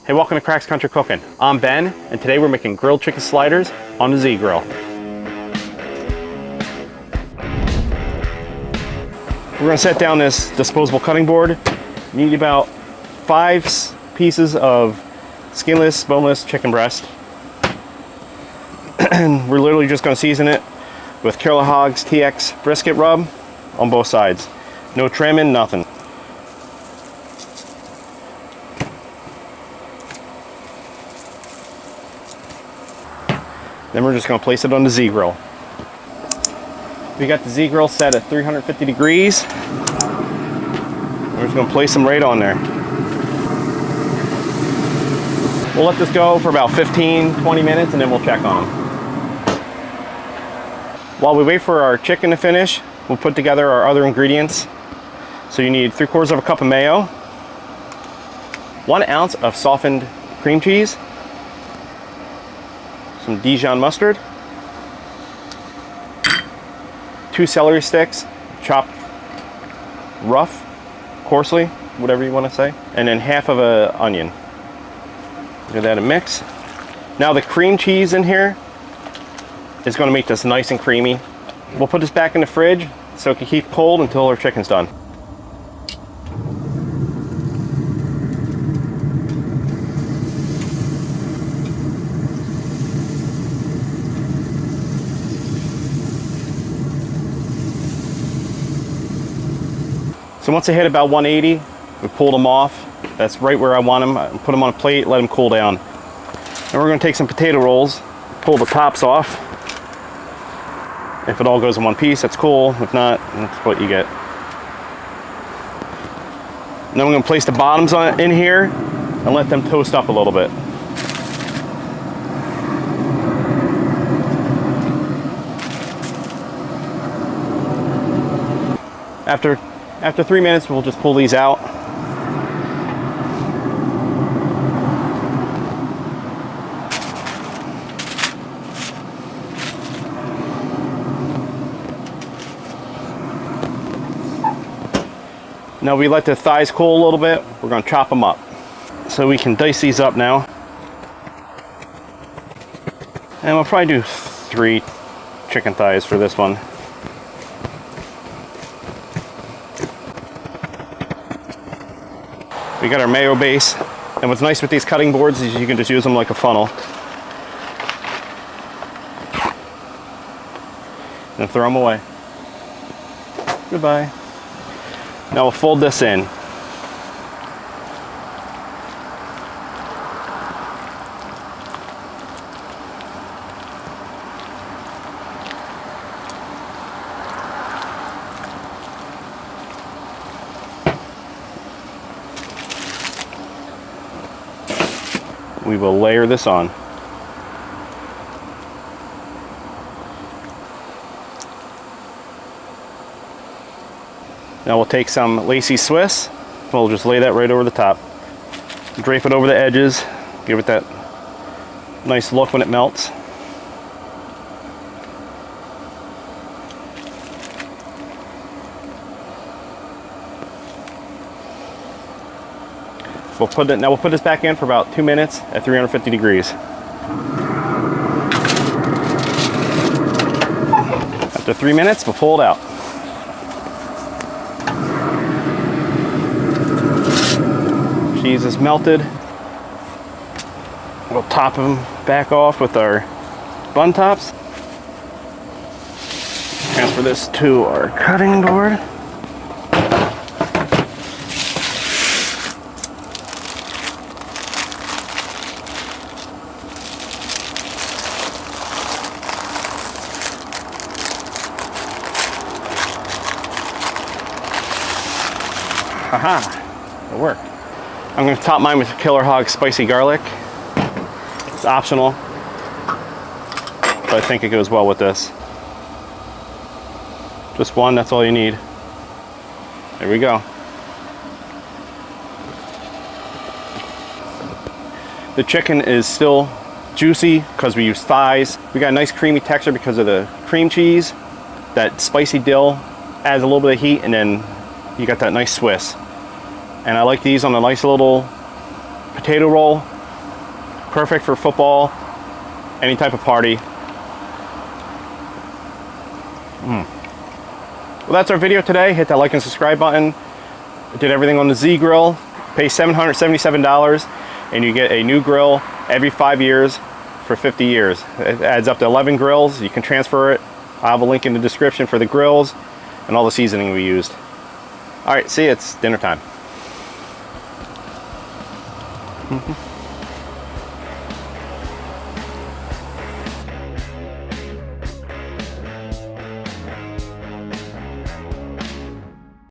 Hey, welcome to Krack's Country Cooking. I'm Ben, and today we're making grilled chicken sliders on the Z-Grill. We're gonna set down this disposable cutting board. You need about 5 pieces of skinless, boneless chicken breast. And we're literally just gonna season it with Carolina Hogs TX Brisket Rub on both sides. No trimming, nothing. Then we're just gonna place it on the Z-Grill. We got the Z-Grill set at 350 degrees. We're just gonna place them right on there. We'll let this go for about 15-20 minutes and then we'll check on them. While we wait for our chicken to finish, we'll put together our other ingredients. So you need 3/4 cup of mayo, 1 ounce of softened cream cheese, some Dijon mustard, 2 celery sticks, chopped rough, coarsely, whatever you want to say, and then half of an onion. Give that a mix. Now the cream cheese in here is going to make this nice and creamy. We'll put this back in the fridge so it can keep cold until our chicken's done. So once they hit about 180, we pulled them off. That's right where I want them. Put them on a plate, let them cool down. And we're gonna take some potato rolls, pull the tops off. If it all goes in one piece, that's cool. If not, that's what you get. And then we're gonna place the bottoms in here and let them toast up a little bit. After 3 minutes, we'll just pull these out. Now we let the thighs cool a little bit. We're gonna chop them up. So we can dice these up now. And we'll probably do 3 chicken thighs for this one. We got our mayo base, and what's nice with these cutting boards is you can just use them like a funnel. And throw them away. Goodbye. Now we'll fold this in. We will layer this on. Now we'll take some lacy Swiss. We'll just lay that right over the top. Drape it over the edges. Give it that nice look when it melts. We'll put this back in for about 2 minutes at 350 degrees. After 3 minutes, we'll pull it out. Cheese is melted. We'll top them back off with our bun tops. Transfer this to our cutting board. Haha, it worked. I'm going to top mine with Killer Hog spicy garlic. It's optional, but I think it goes well with this. Just one, that's all you need. There we go. The chicken is still juicy because we use thighs. We got a nice creamy texture because of the cream cheese. That spicy dill adds a little bit of heat, and then you got that nice Swiss. And I like these on a nice little potato roll Perfect for football, any type of party. Well, that's our video today. Hit that like and subscribe button. I did everything on the Z grill. Pay $777 and you get a new grill every 5 years for 50 years. It adds up to 11 grills. You can transfer it. I'll have a link in the description for the grills and all the seasoning we used. All right, see you. It's dinner time.